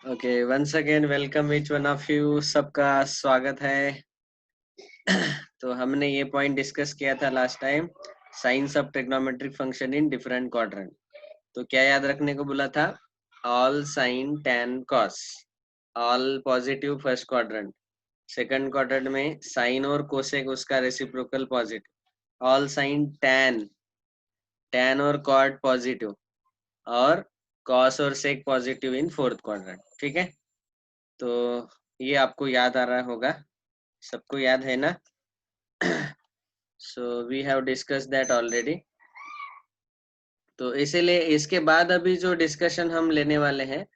Okay, once again welcome each one of you. सबका स्वागत है। तो हमने ये पॉइंट डिस्कस किया था last time, science of trigonometric function in different quadrant. तो क्या याद रखने को बोला था? All sine tan cos, all positive first quadrant, second quadrant में साइन और कोसेक उसका reciprocal positive, all sine tan, tan और कॉट पॉजिटिव, और कॉस और सेक पॉजिटिव इन फोर्थ क्वाड्रेंट। ठीक है, तो ये आपको याद आ रहा होगा, सबको याद है ना? So we have discuss that already. तो इसीलिए इसके बाद अभी जो डिस्कशन हम लेने वाले हैं,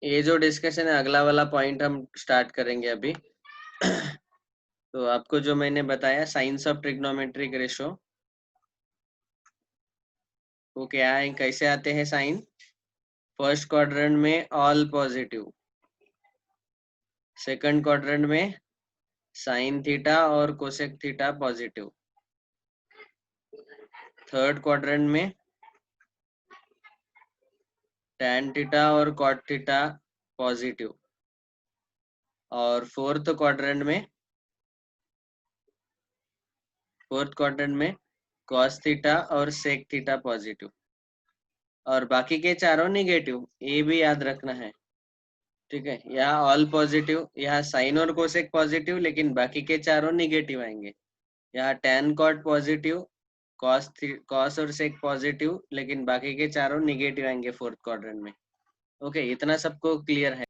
ये जो डिस्कशन है अगला वाला पॉइंट हम स्टार्ट करेंगे अभी। तो आपको जो मैंने बताया साइंस ऑफ ट्रिग्नोमेट्रिक रेशो, वो क्या है, कैसे आते हैं साइन? फर्स्ट क्वाड्रेंट में ऑल पॉजिटिव, सेकंड क्वाड्रेंट में साइन थीटा और cosec theta positive, third quadrant में टैन थीटा और कॉट थीटा पॉजिटिव, और फोर्थ क्वाड्रेंट में कॉस थीटा और सेक थीटा पॉजिटिव, और बाकी के चारों निगेटिव। ये भी याद रखना है। ठीक है, यहाँ ऑल पॉजिटिव, यहाँ साइन और कोसेक पॉजिटिव, लेकिन बाकी के चारों निगेटिव आएंगे। यहाँ टैन कॉट पॉजिटिव, कॉस और सेक पॉजिटिव, लेकिन बाकी के चारों निगेटिव आएंगे फोर्थ क्वाड्रेंट में। ओके, इतना सबको क्लियर है?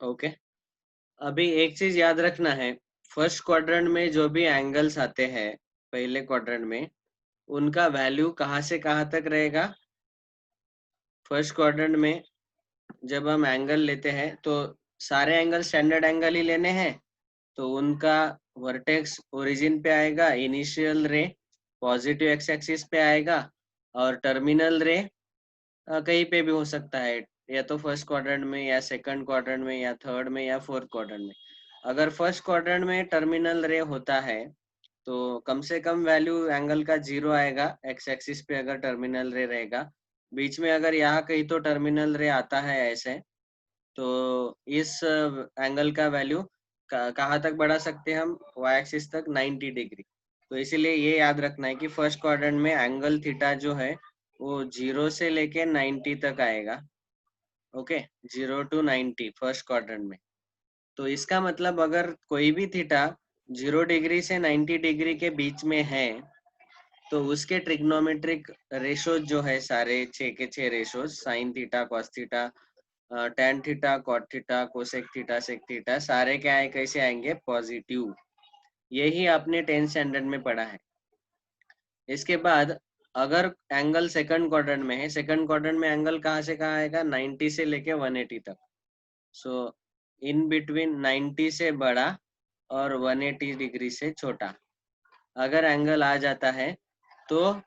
ओके, अभी एक चीज याद रखना है, फर्स्ट क्वाड्रेंट में जो भी एंगल्स आते हैं पहले क्वाड्रेंट में, उनका वैल्यू कहाँ से कहाँ तक रहेगा? फर्स्ट क्वाड्रेंट में जब हम एंगल लेते हैं तो सारे एंगल स्टैंडर्ड एंगल ही लेने हैं, तो उनका वर्टेक्स ओरिजिन पे आएगा, इनिशियल रे पॉजिटिव एक्स एक्सिस पे आएगा, और टर्मिनल रे कहीं पे भी हो सकता है, या तो फर्स्ट क्वाड्रेंट में या सेकंड क्वाड्रेंट में या थर्ड में या फोर्थ क्वाड्रेंट में। अगर फर्स्ट क्वाड्रेंट में टर्मिनल रे होता है तो कम से कम वैल्यू एंगल का 0 आएगा, एक्स एक्सिस पे अगर टर्मिनल रे रहेगा। बीच में अगर यहाँ कहीं तो टर्मिनल रे आता है ऐसे, तो इस एंगल का वैल्यू कहाँ तक बढ़ा सकते हैं हम? वाई एक्सिस तक 90 डिग्री। तो इसीलिए ये याद रखना है कि फर्स्ट क्वाड्रेंट में एंगल थीटा जो है वो 0 से लेके 90 तक आएगा। ओके, 0 to 90 फर्स्ट क्वाड्रेंट में। तो इसका मतलब अगर कोई भी थीटा 0 डिग्री से 90 डिग्री के बीच में है, तो उसके ट्रिग्नोमेट्रिक रेशो जो है सारे 6 के 6 ratio, sine theta, cos theta, tan theta, cot theta, cosec theta, sec theta, सारे क्या है, कैसे आएंगे? पॉजिटिव। यही आपने 10th स्टैंडर्ड में पढ़ा है। इसके बाद अगर एंगल सेकंड क्वाड्रेंट में है, सेकंड क्वाड्रेंट में एंगल कहाँ से कहाँ आएगा? 90 से लेके 180 तक। सो इन बिटवीन 90 से बड़ा और 180 डिग्री से छोटा अगर एंगल आ जाता है, तो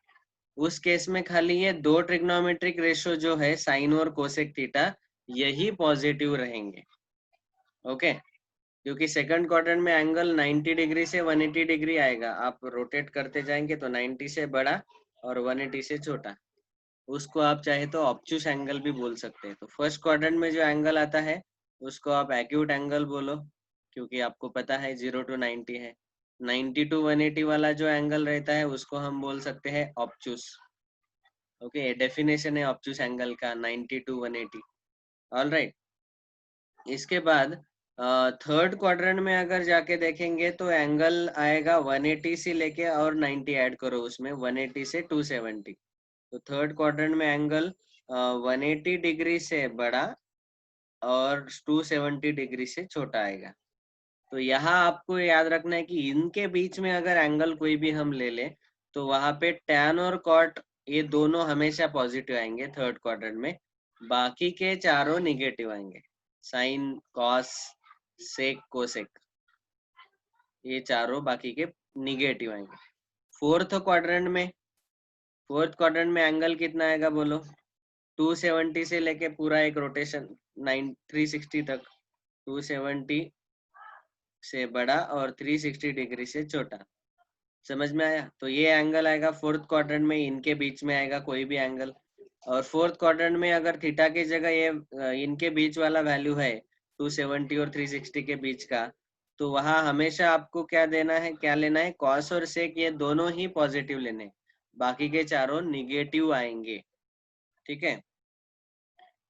उस केस में खाली ये दो ट्रिग्नोमेट्रिक रेशो जो है साइन और कोसेक थीटा, यही पॉजिटिव रहेंगे। ओके, क्योंकि सेकंड क्वाड्रेंट में एंगल 90 डिग्री से 180 डिग्री आएगा, आप रोटेट करते जाएंगे तो 90 से बड़ा और 180 से छोटा, उसको आप चाहे तो ऑब्ट्यूस एंगल भी बोल सकते हैं। तो फर्स्ट क्वाड्रेंट में जो एंगल आता है उसको आप एक्यूट एंगल बोलो, क्योंकि आपको पता है 0 to 90 है। 90 to 180 वाला जो एंगल रहता है उसको हम बोल सकते हैं ऑब्ट्यूस। ओके, डेफिनेशन है ऑब्ट्यूस एंगल का 90 to 180। ऑल राइट, इसके बाद थर्ड क्वाड्रेंट में अगर जाके देखेंगे तो एंगल आएगा 180 से लेके और 90 ऐड करो उसमें, 180 से 270। तो थर्ड क्वाड्रेंट में एंगल 180 डिग्री से बड़ा और 270 डिग्री से छोटा आएगा। तो यहाँ आपको याद रखना है कि इनके बीच में अगर एंगल कोई भी हम ले ले, तो वहां पे टैन और कॉट ये दोनों हमेशा पॉजिटिव आएंगे थर्ड क्वाड्रेंट में, बाकी के चारों निगेटिव आएंगे। साइन, कॉस, सेक, कोसेक, ये चारों बाकी के निगेटिव आएंगे। फोर्थ क्वाड्रेंट में एंगल कितना आएगा बोलो? 270 से लेके पूरा एक रोटेशन 360 तक, 270 से बड़ा और 360 डिग्री से छोटा। समझ में आया? तो ये एंगल आएगा फोर्थ क्वाड्रेंट में, इनके बीच में आएगा कोई भी एंगल, और फोर्थ क्वाड्रेंट में अगर थीटा की जगह ये इनके बीच वाला वैल्यू है 270 और 360 के बीच का, तो वहां हमेशा आपको क्या देना है, क्या लेना है, कॉस और सेक ये दोनों ही पॉजिटिव लेने, बाकी के चारों निगेटिव आएंगे। ठीक है,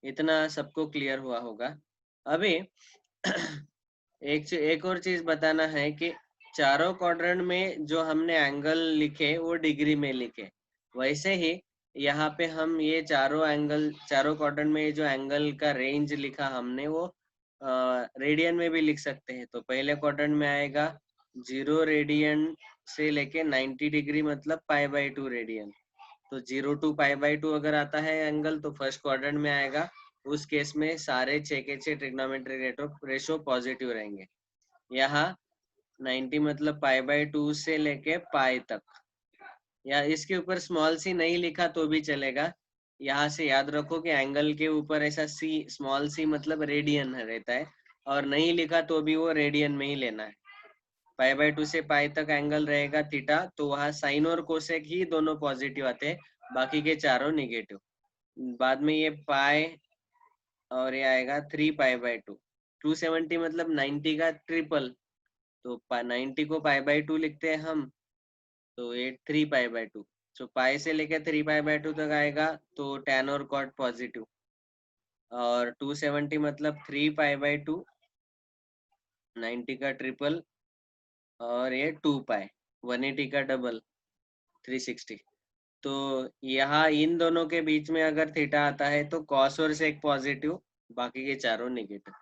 इतना सबको क्लियर हुआ होगा। अभी एक और चीज बताना है कि चारों क्वाड्रेंट में जो हमने एंगल लिखे वो डिग्री में लिखे, वैसे ही यहाँ पे हम ये चारों एंगल, चारों क्वाड्रेंट में ये जो एंगल का रेंज लिखा हमने वो रेडियन में भी लिख सकते हैं। तो पहले क्वाड्रेंट में आएगा 0 रेडियन से लेके 90 डिग्री मतलब π/2 रेडियन। तो 0 to π/2 अगर आता है एंगल तो फर्स्ट क्वाड्रेंट में आएगा। उस केस में सारे 6 के 6 ट्रिग्नोमेट्रिक रेशो पॉजिटिव रहेंगे। यहाँ 90 मतलब π/2 से लेके पाई तक, या इसके ऊपर स्मॉल सी नहीं लिखा तो भी चलेगा। यहाँ से याद रखो कि एंगल के ऊपर ऐसा सी, स्मॉल सी मतलब रेडियन रहता है, और नहीं लिखा तो भी वो रेडियन में ही लेना है। π/2 से पाई तक एंगल रहेगा थीटा, तो वहाँ साइन और कोसेक ही दोनों पॉजिटिव आते हैं, बाकी के चारों निगेटिव। बाद में ये पाई और ये आएगा 3π/2। 270 मतलब 90 का ट्रिपल, तो 90 को π/2 लिखते हैं हम, तो ये 3π/2। तो पाई से लेकर 3π/2 तक आएगा, तो tan और cot पॉजिटिव। और 270 मतलब 3π/2, 90 का ट्रिपल, और ये 2π, 180 का डबल, 360। तो यहाँ इन दोनों के बीच में अगर थीटा आता है तो कॉस और सेक पॉजिटिव, बाकी के चारों निगेटिव।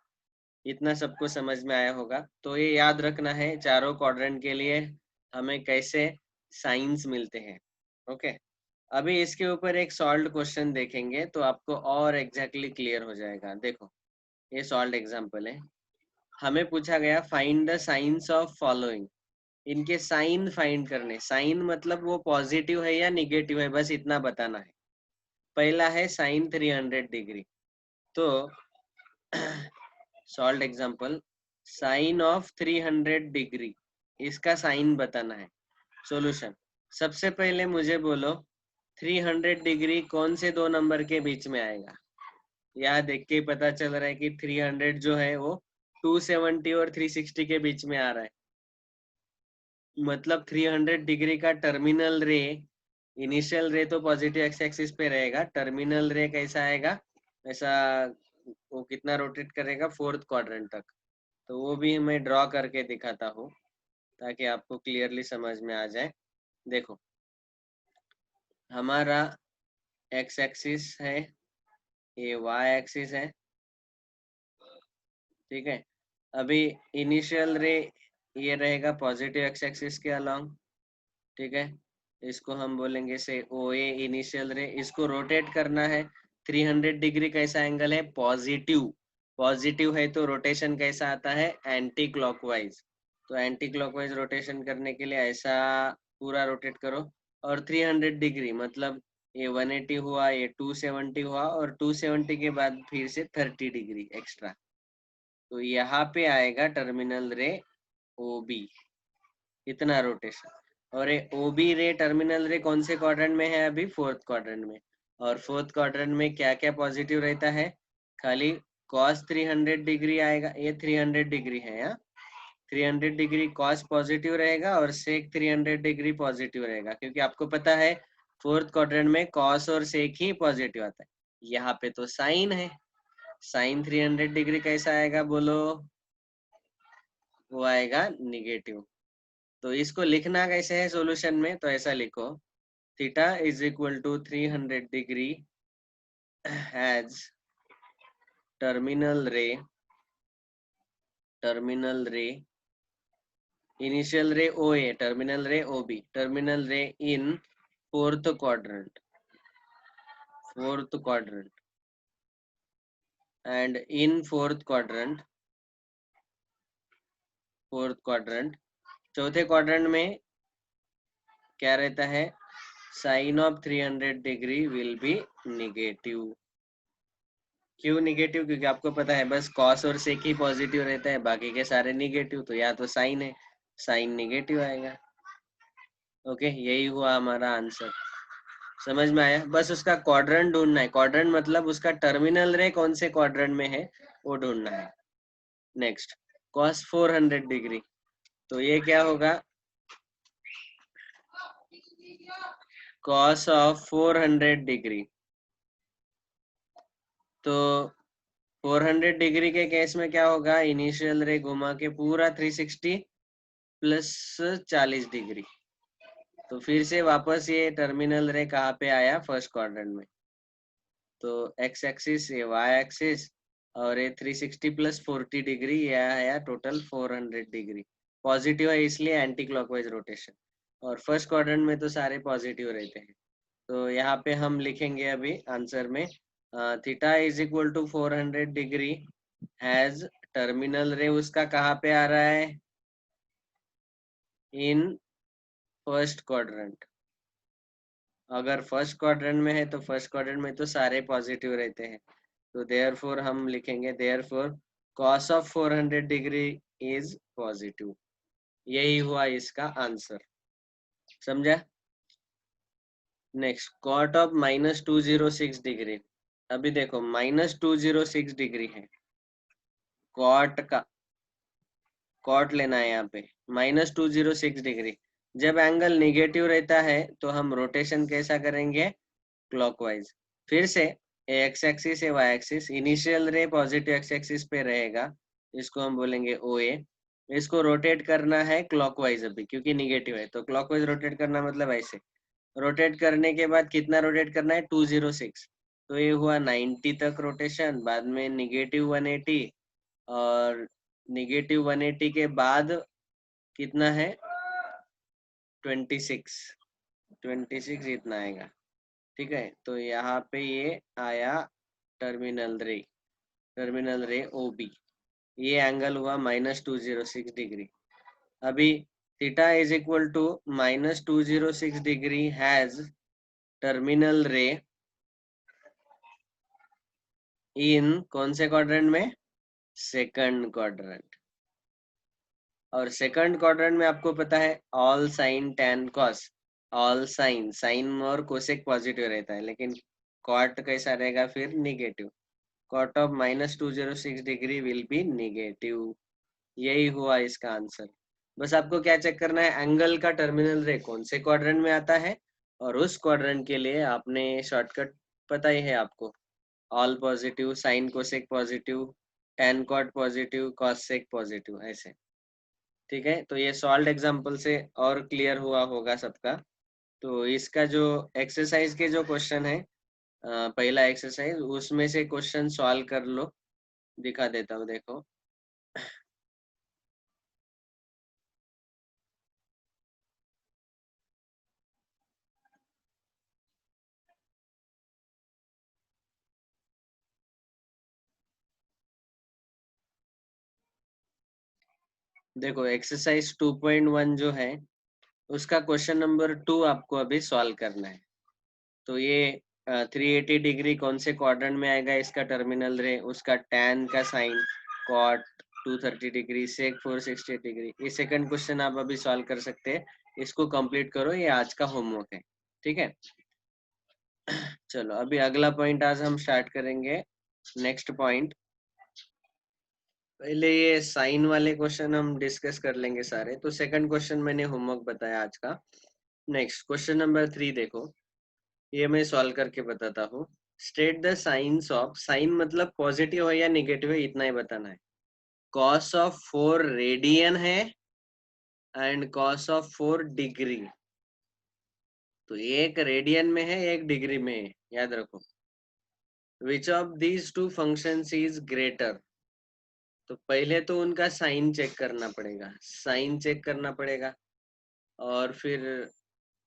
इतना सबको समझ में आया होगा। तो ये याद रखना है चारों क्वाड्रेंट के लिए हमें कैसे साइंस मिलते हैं। ओके, अभी इसके ऊपर एक सॉल्व्ड क्वेश्चन देखेंगे तो आपको और एग्जैक्टली क्लियर हो जाएगा। देखो, ये सॉल्व्ड एग्जांपल है। हमें पूछा गया find the signs of following. इनके साइन फाइंड करने। साइन मतलब वो पॉजिटिव है या निगेटिव है, बस इतना बताना है। पहला है साइन 300 डिग्री। तो solved example, sine of 300 degree, इसका साइन बताना है। सॉल्यूशन, सबसे पहले मुझे बोलो 300 डिग्री कौन से दो नंबर के बीच में आएगा। यहाँ देख के पता चल रहा है कि 300 जो है वो 270 और 360 के बीच में आ रहा है। मतलब 300 डिग्री का टर्मिनल रे, इनिशियल रे तो पॉजिटिव एक्स एक्सिस पे रहेगा, टर्मिनल रे कैसा आएगा, ऐसा वो कितना रोटेट करेगा, फोर्थ क्वाड्रेंट तक। तो वो भी मैं ड्रॉ करके दिखाता हूँ ताकि आपको क्लियरली समझ में आ जाए। देखो, हमारा एक्स एक्सिस है, ये वाई एक्सिस है। ठीक है, अभी इनिशियल रे ये रहेगा पॉजिटिव एक्स एक्सिस के अलोंग। ठीक है, इसको हम बोलेंगे से ओ ए इनिशियल रे। इसको रोटेट करना है। 300 डिग्री कैसा एंगल है, पॉजिटिव। पॉजिटिव है तो रोटेशन कैसा आता है, एंटी क्लॉकवाइज। तो एंटी क्लॉकवाइज रोटेशन करने के लिए ऐसा पूरा रोटेट करो। और 300 डिग्री मतलब ये 180 हुआ, ये 270 हुआ, और 270 के बाद फिर से 30 डिग्री एक्स्ट्रा। तो यहाँ पे आएगा टर्मिनल रे ओ बी, इतना रोटेशन। और ये ओ बी रे, टर्मिनल रे कौन से क्वाड्रेंट में है, अभी फोर्थ क्वाड्रेंट में। और फोर्थ क्वाड्रेंट में क्या क्या पॉजिटिव रहता है, खाली कॉस 300 डिग्री आएगा। ये 300 डिग्री है, यहाँ 300 डिग्री कॉस पॉजिटिव रहेगा और सेक 300 डिग्री पॉजिटिव रहेगा, क्योंकि आपको पता है फोर्थ क्वाड्रेंट में कॉस और सेक ही पॉजिटिव आता है। यहाँ पे तो साइन है, साइन 300 डिग्री कैसा आएगा बोलो, वो आएगा निगेटिव। तो इसको लिखना कैसे है सॉल्यूशन में, तो ऐसा लिखो, theta is equal to 300 degree has terminal ray initial ray O A, terminal ray O B, terminal ray in fourth quadrant and in fourth quadrant चौथे क्वाड्रेंट में क्या रहता है, sine of 300 degree will be negative. क्यों negative, क्योंकि आपको पता है बस कॉस और सेक ही पॉजिटिव रहता है, बाकी के सारे निगेटिव। तो या तो साइन है, साइन निगेटिव आएगा। ओके, यही हुआ हमारा आंसर। समझ में आया? बस उसका क्वाड्रेंट ढूंढना है। क्वाड्रेंट मतलब उसका टर्मिनल रे कौन से क्वाड्रेंट में है वो ढूंढना है। नेक्स्ट cos 400 डिग्री, तो ये क्या होगा? cos ऑफ 400 डिग्री, तो 400 डिग्री के केस में क्या होगा? इनिशियल रे घुमा के पूरा 360 प्लस 40 डिग्री, तो फिर से वापस ये टर्मिनल रे कहाँ पे आया? फर्स्ट क्वाड्रेंट में। तो एक्स एक्सिस, ये वाई एक्सिस, और ये 360 प्लस 40 डिग्री, ये आया टोटल 400 डिग्री। पॉजिटिव है इसलिए एंटी क्लॉकवाइज रोटेशन, और फर्स्ट क्वाड्रेंट में तो सारे पॉजिटिव रहते हैं। तो यहाँ पे हम लिखेंगे अभी आंसर में theta is equal to 400 degree has terminal ray उसका कहाँ पे आ रहा है? In first quadrant. अगर फर्स्ट क्वाड्रेंट में है तो फर्स्ट क्वाड्रेंट में तो सारे पॉजिटिव रहते हैं, तो देयरफॉर हम लिखेंगे therefore cos of 400 degree is positive. यही हुआ इसका आंसर। समझा? Next cot of -206 degree. अभी देखो -206 डिग्री है, cot का कॉट लेना है यहाँ पे। -206 डिग्री, जब एंगल निगेटिव रहता है तो हम रोटेशन कैसा करेंगे? क्लॉकवाइज। फिर से एक्स एक्सिस है, वाई एक्सिस, इनिशियल रे पॉजिटिव एक्स एक्सिस पे रहेगा, इसको हम बोलेंगे ओ ए। इसको रोटेट करना है क्लॉकवाइज अभी, क्योंकि निगेटिव है, तो क्लॉकवाइज रोटेट करना मतलब ऐसे। रोटेट करने के बाद कितना रोटेट करना है? 206, तो ये हुआ 90 तक रोटेशन, बाद में -180, और -180 के बाद कितना है? 26 इतना आएगा। ठीक है, तो यहाँ पे ये आया टर्मिनल रे ओ बी। ये एंगल हुआ -206 डिग्री। अभी theta is equal to -206 degree has terminal ray in कौन से क्वाड्रेंट में? Second quadrant. और सेकंड क्वाड्रेंट में आपको पता है all sine tan cos, all sine, sine और कोसेक पॉजिटिव रहता है, लेकिन कॉट कैसा रहेगा फिर? Negative. Cot of -206 degree will be negative. यही हुआ इसका आंसर। बस आपको क्या चेक करना है? एंगल का टर्मिनल रे कौन से क्वाड्रेंट में आता है, और उस क्वाड्रेंट के लिए आपने शॉर्टकट पता ही है आपको, all positive, sine cosec positive, tan cot positive, cosec positive, ऐसे। ठीक है, तो ये सॉल्व एग्जांपल से और क्लियर हुआ होगा सबका। तो इसका जो एक्सरसाइज के जो क्वेश्चन है, पहला एक्सरसाइज, उसमें से क्वेश्चन सॉल्व कर लो। दिखा देता हूँ, देखो। देखो एक्सरसाइज 2.1 जो है, उसका क्वेश्चन नंबर 2 आपको अभी सॉल्व करना है। तो ये 380 डिग्री कौन से क्वाड्रेंट में आएगा? इसका टर्मिनल रे, उसका टैन का साइन कॉट 230 डिग्री, सेक 460 डिग्री। ये सेकंड क्वेश्चन आप अभी सॉल्व कर सकते हैं, इसको कंप्लीट करो, ये आज का होमवर्क है। ठीक है, चलो अभी अगला पॉइंट आज हम स्टार्ट करेंगे। नेक्स्ट पॉइंट, पहले ये साइन वाले क्वेश्चन हम डिस्कस कर लेंगे सारे। तो सेकंड क्वेश्चन मैंने होमवर्क बताया आज का। नेक्स्ट क्वेश्चन नंबर 3 देखो, ये मैं सॉल्व करके बताता हूँ। State the signs of, sine मतलब पॉजिटिव है या नेगेटिव है इतना ही बताना है। कॉस ऑफ 4 रेडियन है एंड कॉस ऑफ 4 डिग्री। तो एक रेडियन में है, एक डिग्री में है, याद रखो। Which of these two functions is greater? तो पहले तो उनका साइन चेक करना पड़ेगा, साइन चेक करना पड़ेगा, और फिर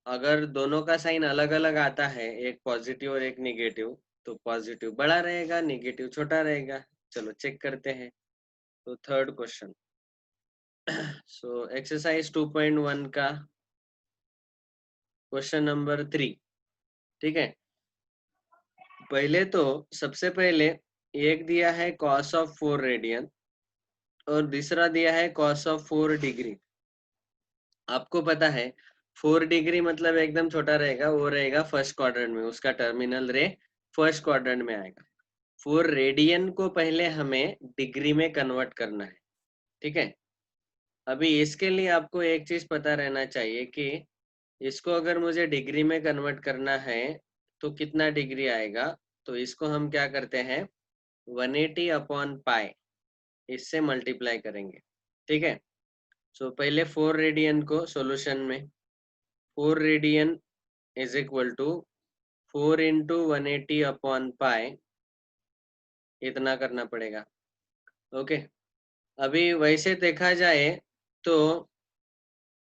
अगर दोनों का साइन अलग अलग आता है, एक पॉजिटिव और एक निगेटिव, तो पॉजिटिव बड़ा रहेगा, निगेटिव छोटा रहेगा। चलो चेक करते हैं। तो थर्ड क्वेश्चन, सो एक्सरसाइज 2.1 का क्वेश्चन नंबर 3। ठीक है, पहले तो सबसे पहले एक दिया है cos ऑफ 4 रेडियन, और दूसरा दिया है cos ऑफ 4 डिग्री। आपको पता है 4 डिग्री मतलब एकदम छोटा रहेगा, वो रहेगा फर्स्ट क्वाड्रेंट में, उसका टर्मिनल रे फर्स्ट क्वाड्रेंट में आएगा। 4 रेडियन को पहले हमें डिग्री में कन्वर्ट करना है, ठीक है। अभी इसके लिए आपको एक चीज पता रहना चाहिए कि इसको अगर मुझे डिग्री में कन्वर्ट करना है तो कितना डिग्री आएगा। तो इसको हम क्या करते हैं, 180 अपॉन पाई, इससे मल्टीप्लाई करेंगे, ठीक है। सो पहले 4 रेडियन को सॉल्यूशन में, 4 radian is equal to 4 into 180 upon pi, इतना करना पड़ेगा, ओके। अभी वैसे देखा जाए तो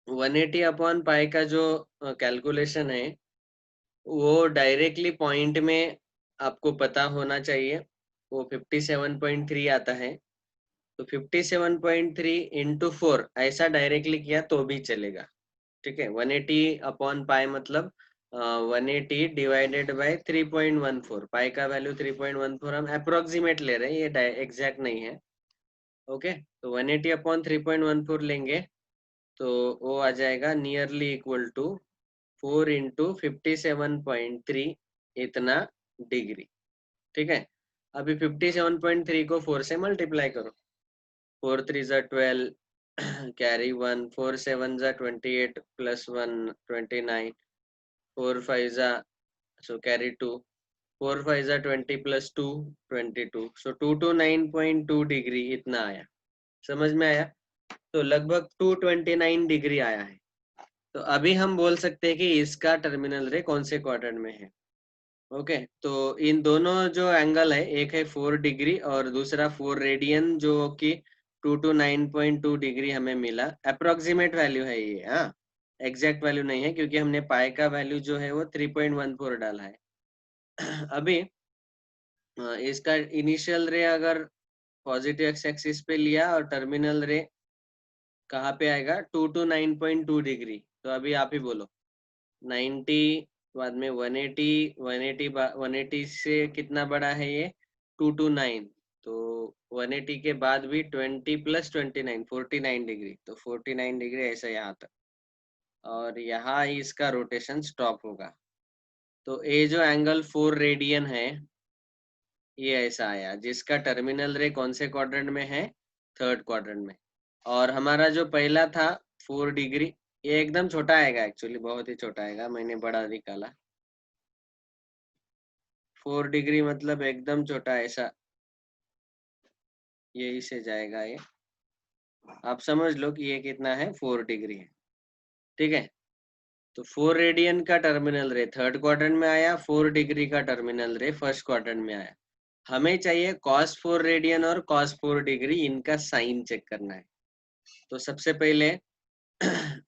180 अपॉन पाई का जो कैलकुलेशन है वो डायरेक्टली पॉइंट में आपको पता होना चाहिए, वो 57.3 आता है। तो 57.3 इंटू 4 ऐसा डायरेक्टली किया तो भी चलेगा, ठीक है। 180 अपॉन पाई मतलब 180 डिवाइडेड बाय 3.14, पाई का वैल्यू 3.14 हम अप्रोक्सीमेट ले रहे हैं, ये एग्जैक्ट नहीं है, ओके। तो 180 अपॉन 3.14 लेंगे तो वो आ जाएगा नियरली इक्वल टू 4 इंटू 57.3, इतना डिग्री, ठीक है। अभी 57.3 को 4 से मल्टीप्लाई करो, 4 3 जा 12, कैरी 1, 4 7 जा 28 प्लस 1 29, 4 5 जा, सो कैरी 2, 4 5 जा 20 प्लस 2 22, सो 229.2 डिग्री इतना आया, समझ में आया। तो लगभग 229 डिग्री आया है। तो अभी हम बोल सकते हैं कि इसका टर्मिनल रे कौन से क्वाड्रेंट में है, ओके। तो इन दोनों जो एंगल है, एक है 4 डिग्री और दूसरा 4 रेडियन, जो कि 229.2 डिग्री हमें मिला। अप्रोक्सीमेट वैल्यू है ये, हाँ, एग्जैक्ट वैल्यू नहीं है, क्योंकि हमने पाई का वैल्यू जो है वो 3.14 डाला है। अभी इसका इनिशियल रे अगर पॉजिटिव एक्स एक्सिस पे लिया और टर्मिनल रे कहाँ पे आएगा, 229.2 डिग्री, तो अभी आप ही बोलो। 90 बाद में 180, 180 180 से कितना बड़ा है ये, 229, तो 180 के बाद भी 20 प्लस 29 49 डिग्री, तो 49 डिग्री ऐसा यहाँ तक, और यहाँ इसका रोटेशन स्टॉप होगा। तो ये जो एंगल 4 रेडियन है ये ऐसा आया, जिसका टर्मिनल रे कौन से क्वाड्रेंट में है, थर्ड क्वाड्रेंट में। और हमारा जो पहला था 4 डिग्री, ये एकदम छोटा आएगा, एक्चुअली बहुत ही छोटा आएगा, मैंने बड़ा निकाला। 4 डिग्री मतलब एकदम छोटा, ऐसा यही से जाएगा ये, आप समझ लो कि ये कितना है, 4 डिग्री है, ठीक है। तो 4 रेडियन का टर्मिनल रे थर्ड क्वाड्रेंट में आया, 4 डिग्री का टर्मिनल रे फर्स्ट क्वाड्रेंट में आया। हमें चाहिए cos 4 रेडियन और cos 4 डिग्री, इनका साइन चेक करना है। तो सबसे पहले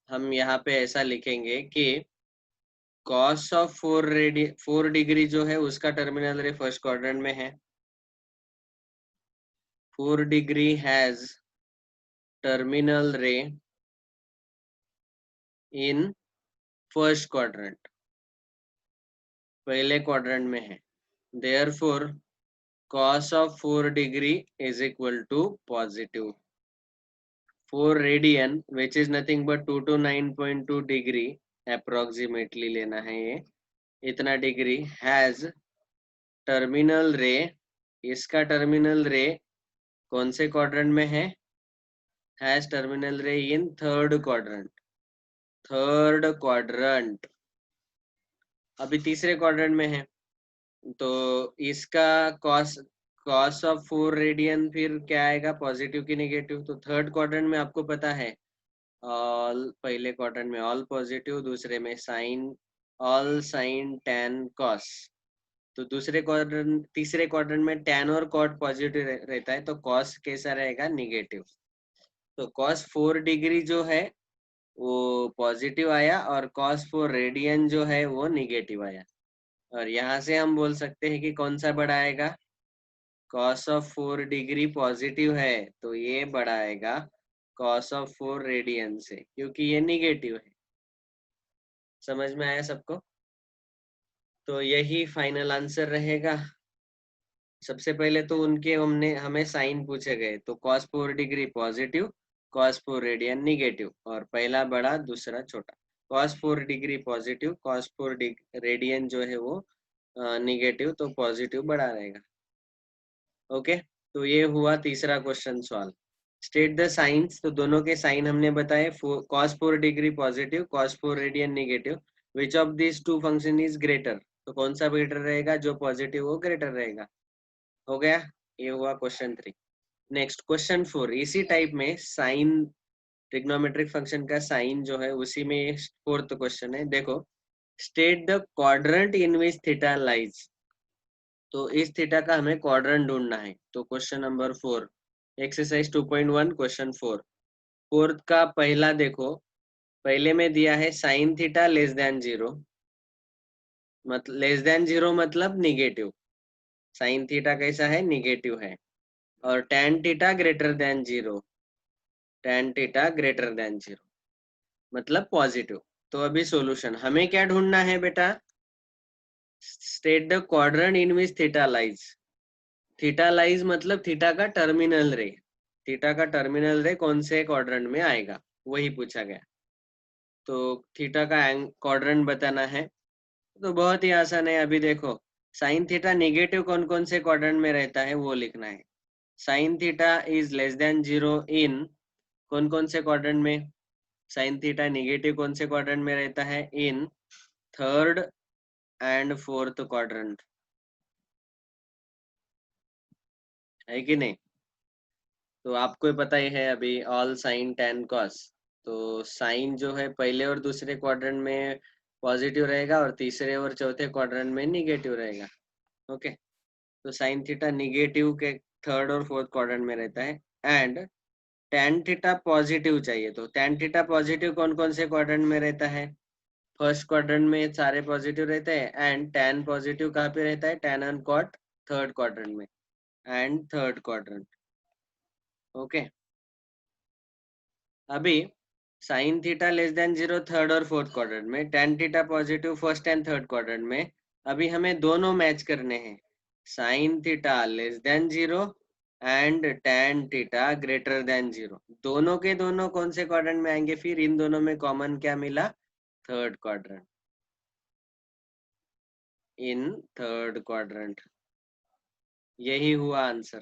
हम यहाँ पे ऐसा लिखेंगे कि cos ऑफ 4 डिग्री जो है उसका टर्मिनल रे फर्स्ट क्वाड्रेंट में है। 4 degree has terminal ray in first quadrant, पहले क्वाड्रेंट में है। Therefore cos of 4 degree is equal to positive 4 radian which is nothing but 229.2 degree, approximately लेना है ये, इतना डिग्री हैज टर्मिनल रे, इसका टर्मिनल रे कौन से क्वाड्रेंट में है, has terminal ray in third quadrant, third quadrant. अभी तीसरे क्वाड्रेंट में है, तो इसका कॉस कॉस ऑफ 4 रेडियन फिर क्या आएगा, पॉजिटिव की नेगेटिव। तो थर्ड क्वाड्रेंट में आपको पता है ऑल, पहले क्वाड्रेंट में ऑल पॉजिटिव, दूसरे में sine, all sine tan cos. तो दूसरे क्वाड्रेंट तीसरे क्वाड्रेंट में टैन और कॉट पॉजिटिव रहता है, तो कॉस कैसा रहेगा, निगेटिव। तो कॉस 4 डिग्री जो है वो पॉजिटिव आया और कॉस 4 रेडियन जो है वो निगेटिव आया। और यहाँ से हम बोल सकते हैं कि कौन सा बड़ा आएगा, कॉस ऑफ 4 डिग्री पॉजिटिव है तो ये बड़ा आएगा कॉस ऑफ 4 रेडियन से, क्योंकि ये निगेटिव है। समझ में आया सबको। तो यही फाइनल आंसर रहेगा। सबसे पहले तो उनके हमें साइन पूछे गए, तो cos 4 degree positive, cos 4 radian negative, और पहला बड़ा दूसरा छोटा। cos 4 degree positive, cos 4 radian जो है वो निगेटिव, तो पॉजिटिव बड़ा रहेगा। ओके, तो ये हुआ तीसरा question solve. State the signs, तो दोनों के साइन हमने बताए, cos 4 degree positive, cos 4 radian negative. Which of this two function is greater, तो कौन सा ग्रेटर रहेगा, जो पॉजिटिव वो ग्रेटर रहेगा। हो गया, ये हुआ क्वेश्चन 3। नेक्स्ट क्वेश्चन 4, इसी टाइप में साइन, ट्रिग्नोमेट्रिक फंक्शन का साइन जो है उसी में फोर्थ क्वेश्चन है। देखो, state the quadrant in which theta lies, तो इस थीटा का हमें क्वाड्रेंट ढूंढना है। तो question number 4, exercise 2.1 question 4। Fourth का पहला देखो, पहले में दिया है साइन थीटा लेस देन 0, मतलब लेस देन 0 मतलब निगेटिव, साइन थीटा कैसा है, निगेटिव है। और tan theta greater than 0, tan theta greater than 0 मतलब पॉजिटिव। तो अभी सॉल्यूशन हमें क्या ढूंढना है बेटा, state the quadrant in which theta lies. Theta lies मतलब थीटा का टर्मिनल रे, थीटा का टर्मिनल रे कौन से क्वाड्रेंट में आएगा, वही पूछा गया। तो थीटा का क्वाड्रेंट बताना है, तो बहुत ही आसान है। अभी देखो, साइन थीटा निगेटिव कौन कौन से क्वाड्रेंट में रहता है वो लिखना है। Sine theta is less than 0 इन कौन कौन से क्वाड्रेंट में, साइन थीटा निगेटिव कौन से क्वाड्रेंट में रहता है, in third and fourth quadrant, है कि नहीं। तो आपको पता ही है अभी ऑल साइन tan cos, तो साइन जो है पहले और दूसरे क्वाड्रेंट में पॉजिटिव रहेगा और तीसरे और चौथे क्वाड्रेंट में निगेटिव रहेगा। ओके, तो साइन थीटा निगेटिव के थर्ड और फोर्थ क्वाड्रेंट में रहता है। एंड tan थीटा पॉजिटिव चाहिए, तो tan थीटा पॉजिटिव कौन कौन से क्वाड्रेंट में रहता है, फर्स्ट क्वाड्रेंट में सारे पॉजिटिव रहते हैं। एंड tan पॉजिटिव कहाँ पे रहता है, tan and cot third quadrant में, एंड थर्ड क्वाड्रेंट। ओके, अभी sine theta less than 0 third और फोर्थ क्वाड्रेंट में, tan theta positive first and third quadrant में। अभी हमें दोनों मैच करने हैं, sine theta less than 0 and tan theta greater than 0। दोनों के दोनों कौन से क्वाड्रेंट में आएंगे, फिर इन दोनों में कॉमन क्या मिला, थर्ड क्वाड्रेंट, इन थर्ड क्वाड्रेंट। यही हुआ आंसर।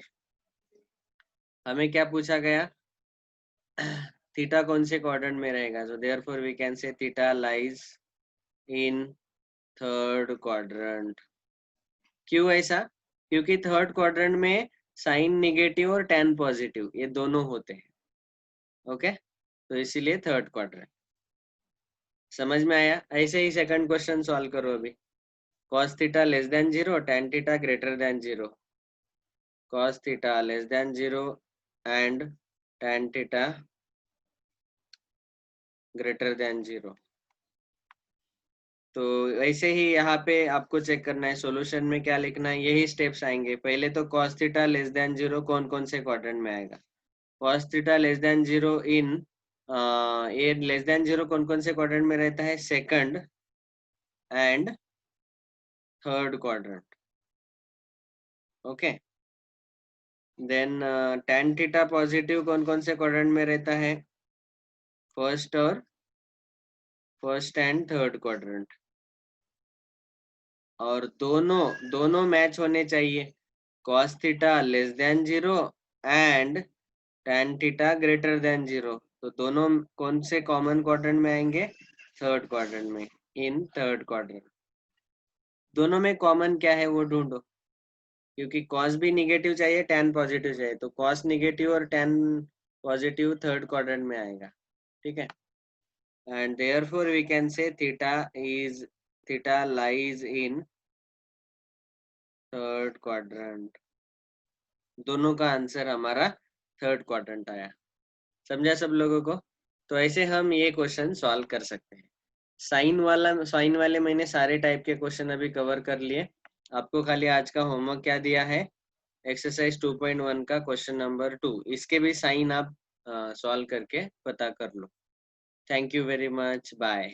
हमें क्या पूछा गया, थीटा कौन से क्वाड्रेंट में रहेगा, so therefore we can say theta lies in third quadrant. क्यों ऐसा, क्योंकि थर्ड क्वाड्रेंट में साइन निगेटिव और tan पॉजिटिव ये दोनों होते हैं। ओके, तो इसीलिए थर्ड क्वाड्रेंट। समझ में आया। ऐसे ही सेकंड क्वेश्चन सॉल्व करो अभी। cos theta less than 0, tan theta greater than 0, cos theta less than 0 and tan theta greater than 0। तो ऐसे ही यहाँ पे आपको चेक करना है सॉल्यूशन में क्या लिखना है, यही स्टेप्स आएंगे। पहले तो cos थीटा लेस देन 0 कौन कौन से क्वाड्रेंट में आएगा, cos थीटा लेस देन 0 इन ये लेस देन 0 कौन कौन से क्वाड्रेंट में रहता है, second and third quadrant. Okay, then tan theta positive कौन कौन से क्वाड्रेंट में रहता है, फर्स्ट एंड थर्ड क्वाड्रेंट। और दोनों दोनों मैच होने चाहिए, cos theta less than 0 and tan theta greater than 0। तो दोनों कौन से कॉमन क्वाड्रेंट में आएंगे, थर्ड क्वाड्रेंट में, इन थर्ड क्वाड्रेंट। दोनों में कॉमन क्या है वो ढूंढो, क्योंकि cos भी निगेटिव चाहिए, tan पॉजिटिव चाहिए, तो cos निगेटिव और tan पॉजिटिव थर्ड क्वाड्रेंट में आएगा। ठीक है, and therefore we can say theta lies in third quadrant. दोनों का आंसर हमारा थर्ड क्वाड्रेंट आया। समझा सब लोगों को। तो ऐसे हम ये क्वेश्चन सॉल्व कर सकते हैं। साइन वाले मैंने सारे टाइप के क्वेश्चन अभी कवर कर लिए। आपको खाली आज का होमवर्क क्या दिया है, एक्सरसाइज 2.1 का क्वेश्चन नंबर 2, इसके भी साइन आप सॉल्व करके पता कर लो। Thank you very much, bye.